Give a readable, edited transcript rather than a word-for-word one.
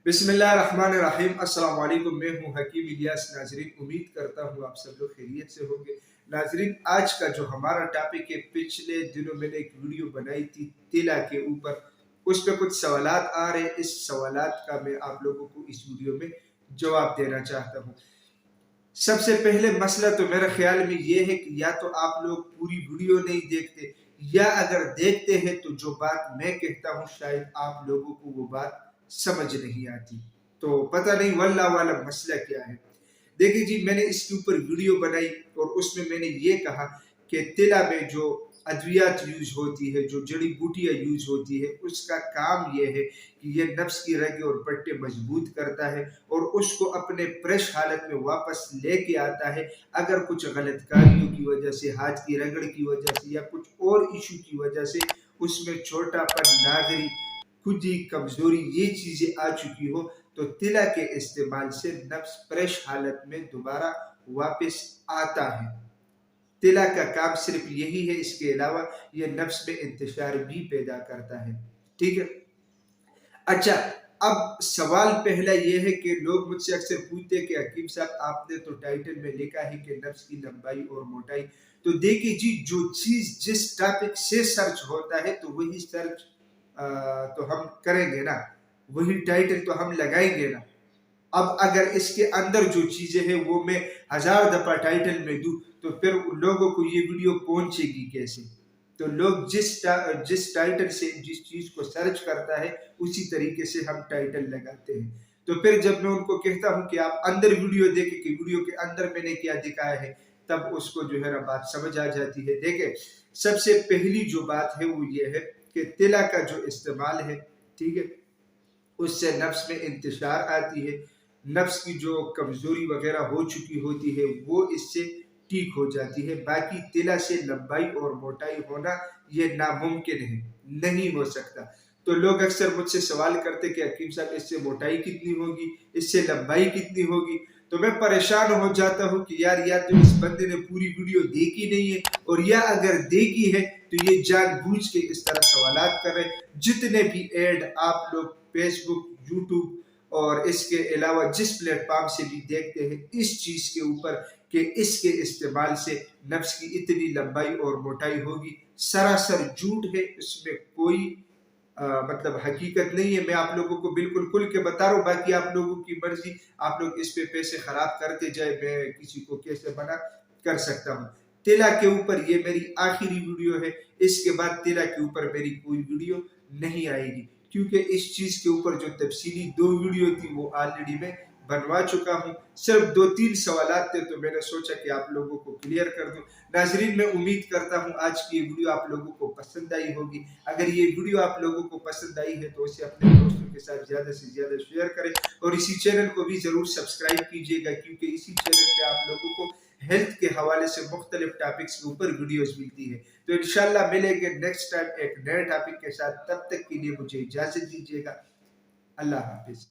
बिस्मिल्लाहिर्रहमानिर्रहीम। अस्सलाम वालेकुम। मैं हूँ हकीम इलियास। नाजरीन, उम्मीद करता हूँ आप सब लोग खैरियत से होंगे। नाजरीन, आज का जो हमारा टॉपिक है, पिछले दिनों मैंने एक वीडियो बनाई थी तिला के ऊपर। उस पर कुछ सवालात आ रहे हैं। इस सवालात का मैं आप लोगों को इस वीडियो में जवाब देना चाहता हूँ। सबसे पहले मसला तो मेरे ख्याल में ये है कि या तो आप लोग पूरी वीडियो नहीं देखते, या अगर देखते हैं तो जो बात मैं कहता हूँ शायद आप लोगों को वो बात समझ नहीं आती। तो पता नहीं वल्लाह वाला मसला क्या है। देखिए जी, मैंने इसके ऊपर वीडियो बनाई और उसमें मैंने ये कहा कि तिला में जो अद्वियात यूज होती है, जो जड़ी बूटियाँ यूज होती है, उसका काम ये है कि ये नफ्स की रगें और पट्टे मजबूत करता है और उसको अपने फ्रेश हालत में वापस लेके आता है। अगर कुछ गलतकारियों की वजह से, हाथ की रगड़ की वजह से या कुछ और इशू की वजह से उसमें छोटापन, नागरी, खुदी, कमजोरी ये चीजें आ चुकी हो, तो तिला के इस्तेमाल से नफ्स फ्रेश हालत में दोबारा वापस आता है। तिला का काम सिर्फ यही है, इसके अलावा ये नफ्स में इंतशार भी पैदा करता है। ठीक है। अच्छा, अब सवाल पहला ये है कि लोग मुझसे अक्सर पूछते हैं कि हकीम साहब, आपने तो टाइटल में लिखा है कि नफ्स की लंबाई और मोटाई। तो देखिए जी, जो चीज जिस टॉपिक से सर्च होता है तो वही सर्च तो हम करेंगे ना, वही टाइटल तो हम लगाएंगे ना। अब अगर इसके अंदर जो चीजें हैं वो मैं 1000 दफा टाइटल में दूं तो फिर लोगों को ये वीडियो पहुंचेगी कैसे? तो लोग जिस टाइटल से जिस चीज को सर्च करता है उसी तरीके से हम टाइटल लगाते हैं। तो फिर जब मैं उनको कहता हूं कि आप अंदर वीडियो देखें कि वीडियो के अंदर मैंने क्या दिखाया है, तब उसको जो है ना बात समझ आ जाती है। देखें, सबसे पहली जो बात है वो ये है कि तिला का जो इस्तेमाल है, ठीक है, उससे नफ्स में इंतशार आती है। नफ्स की जो कमजोरी वगैरह हो चुकी होती है वो इससे ठीक हो जाती है। बाकी तिला से लंबाई और मोटाई होना ये नामुमकिन है, नहीं हो सकता। तो लोग अक्सर मुझसे सवाल करते कि हकीम साहब, इससे मोटाई कितनी होगी, इससे लंबाई कितनी होगी? तो मैं परेशान हो जाता हूँ कि यार, या तो इस बंदे ने पूरी वीडियो देखी नहीं है, और या अगर देखी है तो ये जानबूझ के इस तरह सवालात कर रहे। जितने भी एड आप लोग फेसबुक, यूट्यूब और इसके अलावा जिस प्लेटफॉर्म से भी देखते हैं इस चीज के ऊपर कि इसके इस्तेमाल से नफ्स की इतनी लंबाई और मोटाई होगी, सरासर झूठ है। इसमें कोई मतलब हकीकत नहीं है। मैं आप लोगों को बिल्कुल खुल के बता रहा हूँ, बाकी आप लोगों की मर्जी। आप लोग इस पे पैसे खराब करते जाए, मैं किसी को कैसे मना कर सकता हूँ। तिला के ऊपर ये मेरी आखिरी वीडियो है। इसके बाद तिला के ऊपर मेरी कोई वीडियो नहीं आएगी, क्योंकि इस चीज के ऊपर जो तफसीली 2 वीडियो थी वो ऑलरेडी मैं बनवा चुका हूँ। सिर्फ 2-3 सवालात थे तो मैंने सोचा कि आप लोगों को क्लियर कर दूं। नाजरीन, मैं उम्मीद करता हूँ आज की ये वीडियो आप लोगों को पसंद आई होगी। अगर ये वीडियो आप लोगों को पसंद आई है तो इसे अपने दोस्तों के साथ ज्यादा से ज्यादा शेयर करें, और इसी चैनल को भी जरूर सब्सक्राइब कीजिएगा, क्योंकि इसी चैनल पे आप लोगों को हेल्थ के हवाले से मुख्तलिफ टॉपिक्स के ऊपर वीडियोस मिलती है। तो इंशाल्लाह मिलेंगे नेक्स्ट टाइम एक नए टॉपिक के साथ। तब तक के लिए मुझे इजाजत दीजिएगा। अल्लाह हाफिज।